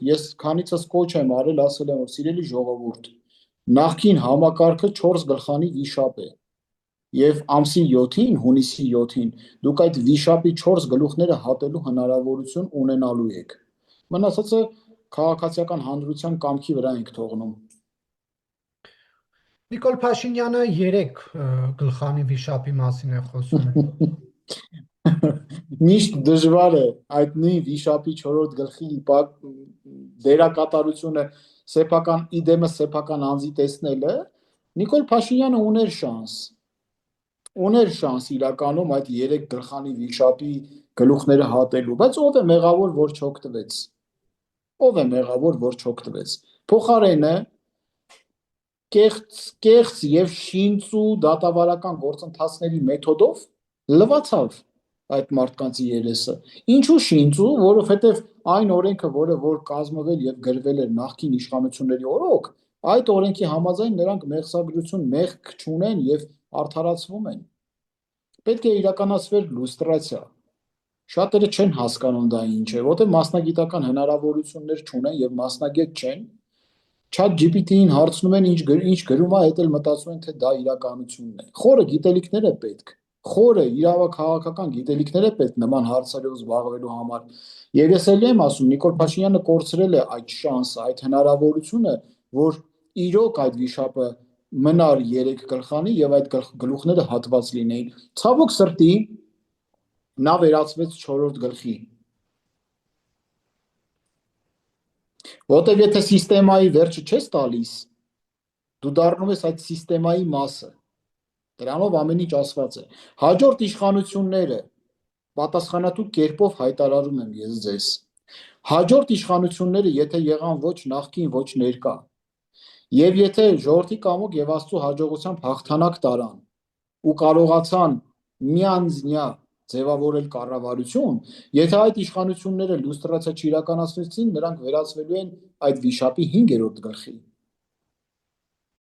ես քանիցս կոչ եմ արել, ասել եմ, որ սիրելի ժողովուրդ, նախքին համակարգը 4 գլխանի վիշապ է։ Եվ ամսի 7-ին, հունիսի 7-ին, դուք այդ վիշապի 4 գլուխները հատելու հնարավորություն ունենալու եք։ Մնացածը քաղաքացիական հանրության կամքի վրա ենք թողնում։ Նիկոլ Փաշինյանը 3 գլխանի վիշապի մասին է խոսում։ Միշտ դժվար է այդ նույն վիշապի 4-րդ գլխի դերակատարությունը սեփական իդեմը սեփական անձի տեսնելը, Նիկոլ Փաշինյանը ուներ շանս իրականում այդ 3 գլխանի վիշապի գլուխները հատելու, բայց ով է մեղավոր, որ չօգտվեց։ Ով է մեղավոր, որ չօգտվեց։ Փոխարենը կեղծ եւ շինծու դատավարական գործընթացների մեթոդով լվացավ այդ մարդկանցի երեսը։ Ինչու շինծու, որովհետեւ այն օրենքը, որը որ կազմվել եւ գրվել էր նախկին իշխանությունների օրոք, այդ օրենքի համաձայն նրանք մեղսագրություն մեղք չունեն եւ արդարացվում են։ Պետք է իրականացվեր լուստրացիա։ Շատերը չեն հասկանում դա ինչ է, որտեղ մասնագիտական հնարավորություններ չունեն եւ մասնագետ չեն։ ChatGPT-ին հարցնում են ինչ գրում է, այդ էլ մտածում են, թե դա իրականությունն է։ Խորը գիտելիքներ է պետք։ Խորը իրավաքաղաքական գիտելիքներ է պետք նման հարցերով զբաղվելու համար։ Եվ ես էլ եմ ասում, Նիկոլ Փաշինյանը կորցրել է այդ շանսը, այդ հնարավորությունը, որ իրոք այդ վիշապը մնար 3 գլխանի եւ այդ գլուխները հատված լինեին։ Ցավոք սրտի նա վերածվեց 4-րդ գլխի։ Որտեւ եթե սիստեմայի վերջը չես տալիս, դու դառնում ես այդ սիստեմայի մասը։ Դրանով ամեն ինչ ասված է։ Հաջորդ իշխանությունները պատասխանատու կերպով հայտարարում եմ ես ձեզ։ Հաջորդ իշխանությունները, եթե եղան ոչ նախկին, ոչ ներկա, եւ եթե ժողովրդի կամոք եւ Աստծո հաջողությամբ հաղթանակ տարան ու կարողացան միանձնյա ձևավորել կառավարություն, եթե այդ իշխանությունները լուստրացիա չիրականացնեցին, նրանք վերածվելու են այդ վիշապի 5-րդ գլխի։